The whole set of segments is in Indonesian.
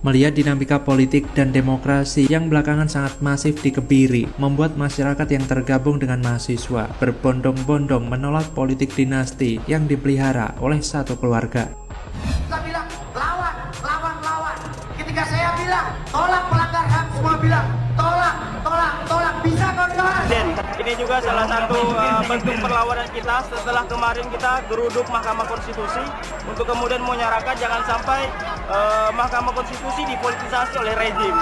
Melihat dinamika politik dan demokrasi yang belakangan sangat masif dikebiri, membuat masyarakat yang tergabung dengan mahasiswa berbondong-bondong menolak politik dinasti yang dipelihara oleh satu keluarga. Kita bilang lawan, lawan, lawan. Ketika saya bilang tolak pelanggar HAM, semua bilang tolak, tolak, tolak. Bisa kawan-kawan? Ini juga salah satu bentuk perlawanan kita setelah kemarin kita geruduk Mahkamah Konstitusi untuk kemudian menyatakan jangan sampai Mahkamah Konstitusi dipolitisasi oleh rezim.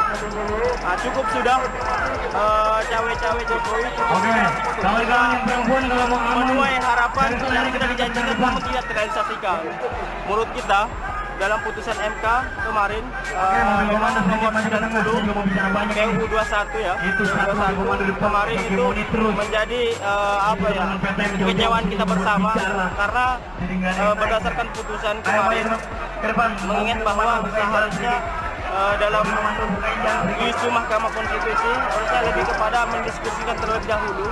Nah, cukup sudah cawe-cawe Jokowi. Kawan-kawan yang perempuan kalau mau menuai harapan yang kita dijanjikan namun tidak terrealisasikan. Menurut kita dalam putusan MK kemarin nomor 90 PUU 21 ya, kemarin itu menjadi kekecewaan kita bersama karena berdasarkan putusan kemarin mengingat bahwa seharusnya dalam isu Mahkamah Konstitusi harusnya lebih kepada mendiskusikan terlebih dahulu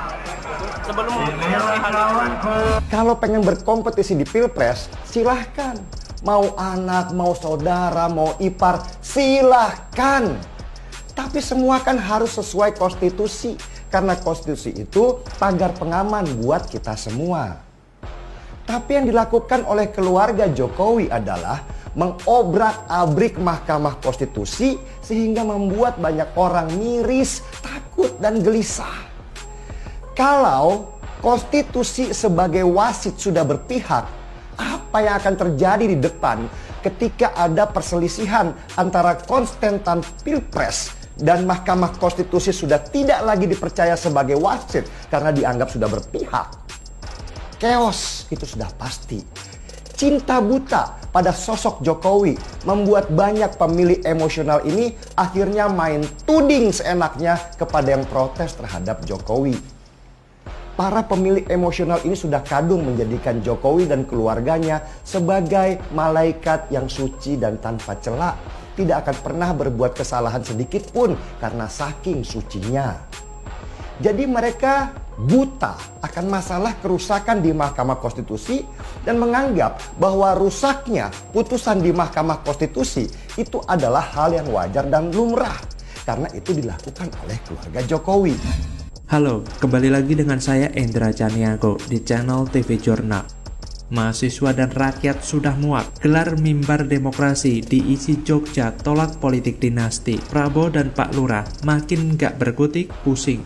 sebelum memutuskan hal itu. Kalau pengen berkompetisi di Pilpres, silahkan. Mau anak, mau saudara, mau ipar, silahkan. Tapi semua kan harus sesuai konstitusi. Karena konstitusi itu pagar pengaman buat kita semua. Tapi yang dilakukan oleh keluarga Jokowi adalah mengobrak-abrik Mahkamah Konstitusi sehingga membuat banyak orang miris, takut, dan gelisah. Kalau konstitusi sebagai wasit sudah berpihak, apa yang akan terjadi di depan ketika ada perselisihan antara kontesten Pilpres dan Mahkamah Konstitusi sudah tidak lagi dipercaya sebagai wasit karena dianggap sudah berpihak? Chaos itu sudah pasti. Cinta buta pada sosok Jokowi membuat banyak pemilih emosional ini akhirnya main tuding seenaknya kepada yang protes terhadap Jokowi. Para pemilih emosional ini sudah kadung menjadikan Jokowi dan keluarganya sebagai malaikat yang suci dan tanpa celah. Tidak akan pernah berbuat kesalahan sedikit pun karena saking sucinya. Jadi mereka buta akan masalah kerusakan di Mahkamah Konstitusi dan menganggap bahwa rusaknya putusan di Mahkamah Konstitusi itu adalah hal yang wajar dan lumrah. Karena itu dilakukan oleh keluarga Jokowi. Halo, kembali lagi dengan saya Endra Caniago di channel TV Jurnal. Mahasiswa dan rakyat sudah muak, gelar mimbar demokrasi diisi Jogja tolak politik dinasti. Prabowo dan Pak Lurah makin gak berkutik, pusing.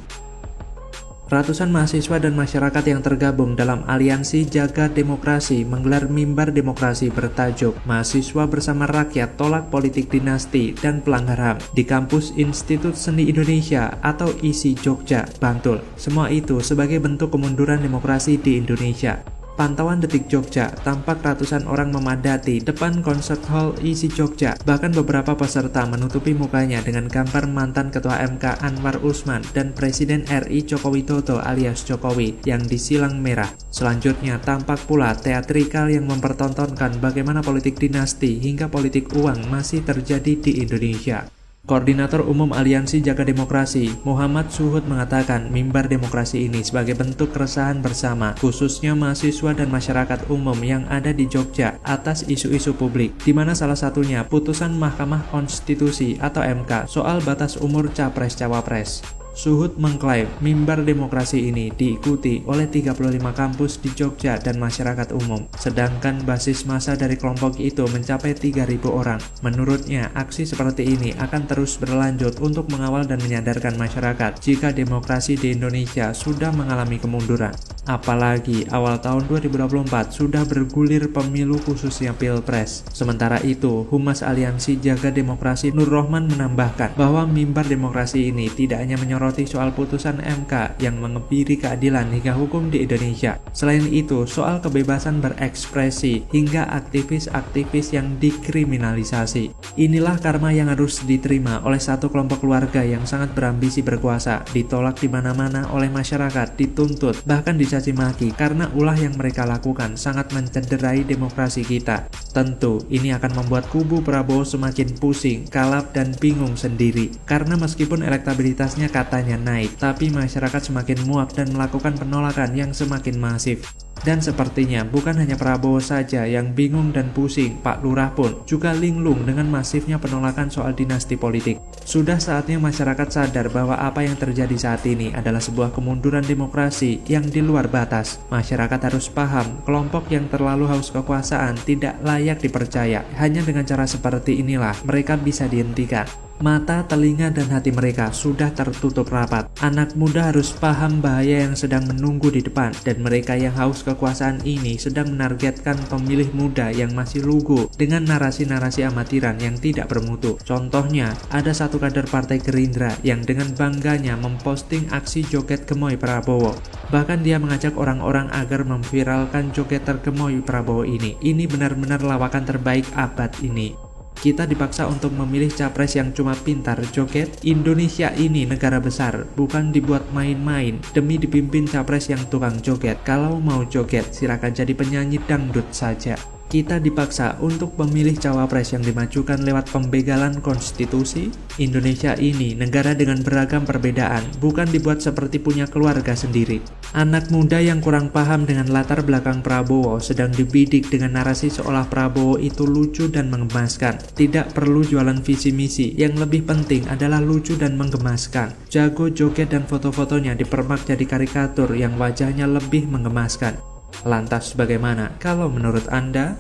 Ratusan mahasiswa dan masyarakat yang tergabung dalam aliansi Jaga Demokrasi menggelar mimbar demokrasi bertajuk Mahasiswa Bersama Rakyat Tolak Politik Dinasti dan Pelanggar HAM di kampus Institut Seni Indonesia atau ISI Jogja, Bantul. Semua itu sebagai bentuk kemunduran demokrasi di Indonesia. Pantauan Detik Jogja, tampak ratusan orang memadati depan Concert Hall ISI Jogja. Bahkan beberapa peserta menutupi mukanya dengan gambar mantan Ketua MK Anwar Usman dan Presiden RI Joko Widodo alias Jokowi yang disilang merah. Selanjutnya tampak pula teatrikal yang mempertontonkan bagaimana politik dinasti hingga politik uang masih terjadi di Indonesia. Koordinator Umum Aliansi Jaga Demokrasi, Muhammad Suhud mengatakan mimbar demokrasi ini sebagai bentuk keresahan bersama, khususnya mahasiswa dan masyarakat umum yang ada di Jogja atas isu-isu publik, di mana salah satunya putusan Mahkamah Konstitusi atau MK soal batas umur Capres-Cawapres. Suhud mengklaim mimbar demokrasi ini diikuti oleh 35 kampus di Jogja dan masyarakat umum, sedangkan basis massa dari kelompok itu mencapai 3.000 orang. Menurutnya, aksi seperti ini akan terus berlanjut untuk mengawal dan menyadarkan masyarakat jika demokrasi di Indonesia sudah mengalami kemunduran. Apalagi awal tahun 2024 sudah bergulir pemilu khususnya Pilpres. Sementara itu, Humas Aliansi Jaga Demokrasi Nur Rohman menambahkan bahwa mimbar demokrasi ini tidak hanya menyoroti soal putusan MK yang mengebiri keadilan hingga hukum di Indonesia. Selain itu, soal kebebasan berekspresi hingga aktivis-aktivis yang dikriminalisasi. Inilah karma yang harus diterima oleh satu kelompok keluarga yang sangat berambisi berkuasa, ditolak di mana-mana oleh masyarakat, dituntut, bahkan dicaci maki karena ulah yang mereka lakukan sangat mencederai demokrasi kita. Tentu, ini akan membuat kubu Prabowo semakin pusing, kalap, dan bingung sendiri. Karena meskipun elektabilitasnya katanya naik, tapi masyarakat semakin muak dan melakukan penolakan yang semakin masif. Dan sepertinya bukan hanya Prabowo saja yang bingung dan pusing, Pak Lurah pun juga linglung dengan masifnya penolakan soal dinasti politik. Sudah saatnya masyarakat sadar bahwa apa yang terjadi saat ini adalah sebuah kemunduran demokrasi yang di luar batas. Masyarakat harus paham, kelompok yang terlalu haus kekuasaan tidak layak dipercaya. Hanya dengan cara seperti inilah mereka bisa dihentikan. Mata, telinga, dan hati mereka sudah tertutup rapat. Anak muda harus paham bahaya yang sedang menunggu di depan, dan mereka yang haus kekuasaan ini sedang menargetkan pemilih muda yang masih lugu dengan narasi-narasi amatiran yang tidak bermutu. Contohnya, ada satu kader Partai Gerindra yang dengan bangganya memposting aksi joget gemoy Prabowo. Bahkan dia mengajak orang-orang agar memviralkan joget tergemoy Prabowo ini. Ini benar-benar lawakan terbaik abad ini. Kita dipaksa untuk memilih capres yang cuma pintar joget. Indonesia ini negara besar, bukan dibuat main-main demi dipimpin capres yang tukang joget. Kalau mau joget, silakan jadi penyanyi dangdut saja. Kita dipaksa untuk memilih cawapres yang dimajukan lewat pembegalan konstitusi. Indonesia ini negara dengan beragam perbedaan, bukan dibuat seperti punya keluarga sendiri. Anak muda yang kurang paham dengan latar belakang Prabowo sedang dibidik dengan narasi seolah Prabowo itu lucu dan menggemaskan. Tidak perlu jualan visi misi, yang lebih penting adalah lucu dan menggemaskan. Jago joget dan foto-fotonya dipermak jadi karikatur yang wajahnya lebih menggemaskan. Lantas bagaimana kalau menurut Anda?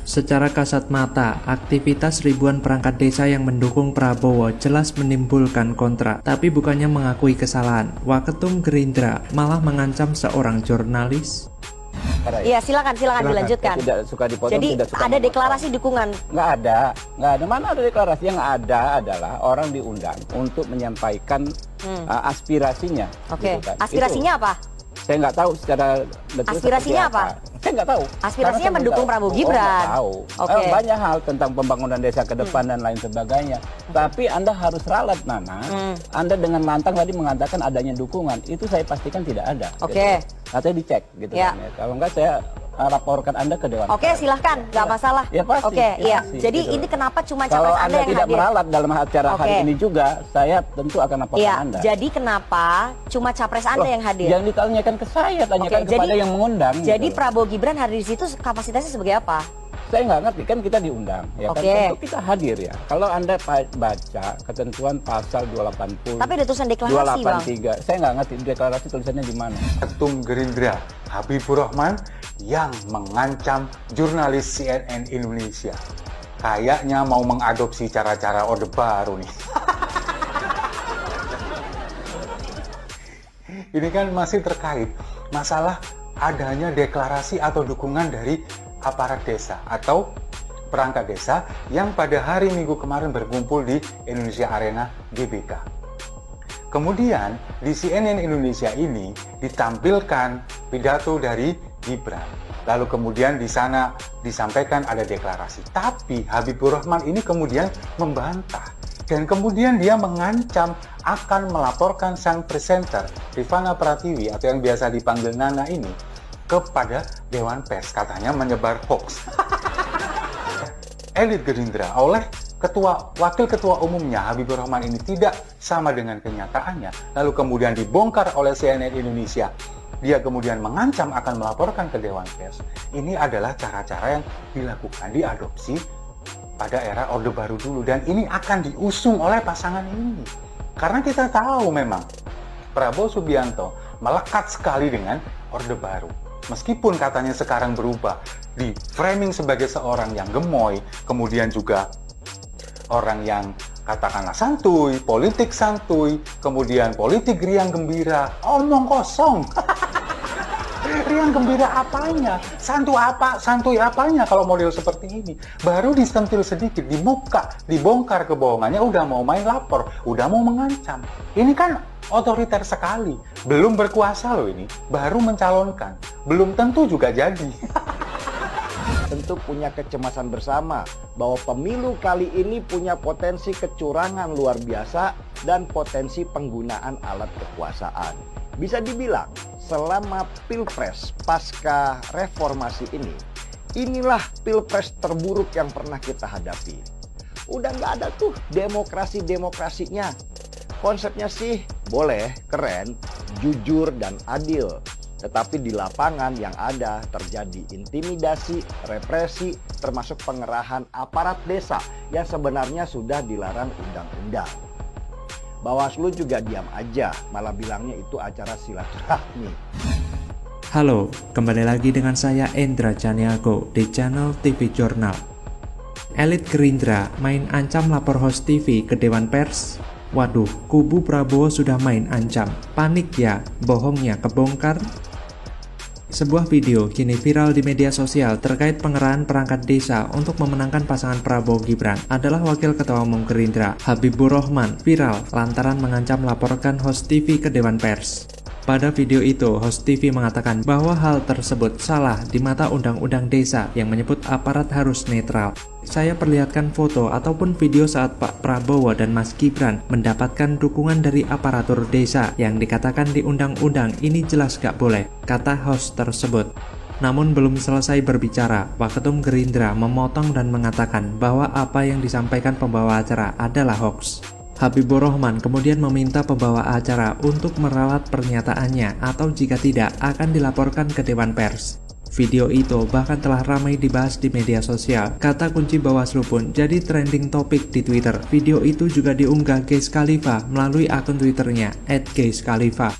Secara kasat mata, aktivitas ribuan perangkat desa yang mendukung Prabowo jelas menimbulkan kontra. Tapi bukannya mengakui kesalahan, Waketum Gerindra malah mengancam seorang jurnalis. Iya, silakan dilanjutkan. Tidak suka dipotong. Jadi tidak suka ada memotong. deklarasi dukungan? Nggak ada. Mana ada deklarasi. Yang ada adalah orang diundang untuk menyampaikan aspirasinya. Oke. Gitu kan. Aspirasinya apa? Saya nggak tahu secara detail. Aspirasinya seperti apa? Saya nggak tahu. Aspirasinya Karena saya mendukung nggak Prabowo tahu. Gibran. Nggak tahu. Oke. Banyak hal tentang pembangunan desa ke depan dan lain sebagainya. Tapi Anda harus ralat, Nana. Anda dengan lantang tadi mengatakan adanya dukungan. Itu saya pastikan tidak ada. Oke. Gitu. Katanya dicek gitu Ya. kan ya. Kalau nggak saya laporkan Anda ke Dewan Oke, Pers. silahkan, nggak masalah. Ya pasti. Oke, ya iya. pasti, Jadi gitu. ini kenapa cuma Kalau capres Anda Anda yang tidak hadir? meralat dalam acara hari Oke. ini juga, saya tentu akan laporkan Iya. Anda. Jadi kenapa cuma capres Anda Loh, yang hadir? Yang ditanyakan ke saya, tanyakan Oke, kepada yang mengundang. Jadi gitu. Prabowo Gibran hadir di situ kapasitasnya sebagai apa? Saya nggak ngerti, kan kita diundang, ya kan? Oke. Tentu kita hadir ya. Kalau Anda baca ketentuan pasal 280, Tapi ada tulisan deklarasi, Bang. 283, saya nggak ngerti deklarasi tulisannya di mana. Ketum Gerindra Habibur Rahman yang mengancam jurnalis CNN Indonesia. Kayaknya mau mengadopsi cara-cara Orde Baru nih. Ini kan masih terkait masalah adanya deklarasi atau dukungan dari aparat desa atau perangkat desa yang pada hari Minggu kemarin berkumpul di Indonesia Arena GBK. Kemudian di CNN Indonesia ini ditampilkan pidato dari Gibran. Lalu kemudian di sana disampaikan ada deklarasi. Tapi Habibur Rahman ini kemudian membantah. Dan kemudian dia mengancam akan melaporkan sang presenter Rifana Pratiwi atau yang biasa dipanggil Nana ini kepada Dewan Pers, katanya menyebar hoax. Elit Gerindra oleh wakil ketua umumnya Habibur Rahman ini tidak sama dengan kenyataannya, lalu kemudian dibongkar oleh CNN Indonesia. Dia kemudian mengancam akan melaporkan ke Dewan Pers. Ini adalah cara-cara yang dilakukan, diadopsi pada era Orde Baru dulu, dan ini akan diusung oleh pasangan ini. Karena kita tahu memang Prabowo Subianto melekat sekali dengan Orde Baru. Meskipun katanya sekarang berubah, di framing sebagai seorang yang gemoy, kemudian juga orang yang katakanlah santuy, politik santuy, kemudian politik riang gembira, omong kosong. Riang gembira apanya? Santuy apanya kalau model seperti ini? Baru disentil sedikit, dibongkar kebohongannya, udah mau main lapor, udah mau mengancam. Ini kan otoriter sekali. Belum berkuasa loh ini, baru mencalonkan. Belum tentu juga jadi. Tentu punya kecemasan bersama bahwa pemilu kali ini punya potensi kecurangan luar biasa dan potensi penggunaan alat kekuasaan. Bisa dibilang selama Pilpres pasca reformasi ini, inilah Pilpres terburuk yang pernah kita hadapi. Udah nggak ada tuh demokrasinya. Konsepnya sih boleh, keren, jujur dan adil. Tetapi di lapangan yang ada terjadi intimidasi, represi, termasuk pengerahan aparat desa yang sebenarnya sudah dilarang undang-undang. Bawaslu juga diam aja, malah bilangnya itu acara silaturahmi. Halo, kembali lagi dengan saya Endra Caniago di channel TV Jurnal. Elit Gerindra main ancam lapor host TV ke Dewan Pers. Waduh, kubu Prabowo sudah main ancam. Panik ya, bohongnya kebongkar. Sebuah video kini viral di media sosial terkait pengerahan perangkat desa untuk memenangkan pasangan Prabowo Gibran adalah Wakil Ketua Umum Gerindra, Habibur Rahman, viral lantaran mengancam laporkan host TV ke Dewan Pers. Pada video itu, host TV mengatakan bahwa hal tersebut salah di mata Undang-Undang Desa yang menyebut aparat harus netral. Saya perlihatkan foto ataupun video saat Pak Prabowo dan Mas Gibran mendapatkan dukungan dari aparatur desa yang dikatakan di undang-undang ini jelas gak boleh, kata host tersebut. Namun belum selesai berbicara, Waketum Gerindra memotong dan mengatakan bahwa apa yang disampaikan pembawa acara adalah hoax. Habibur Rahman kemudian meminta pembawa acara untuk meralat pernyataannya atau jika tidak akan dilaporkan ke Dewan Pers. Video itu bahkan telah ramai dibahas di media sosial. Kata kunci Bawaslu pun jadi trending topik di Twitter. Video itu juga diunggah Geis Khalifa melalui akun Twitternya @geiskhalifa.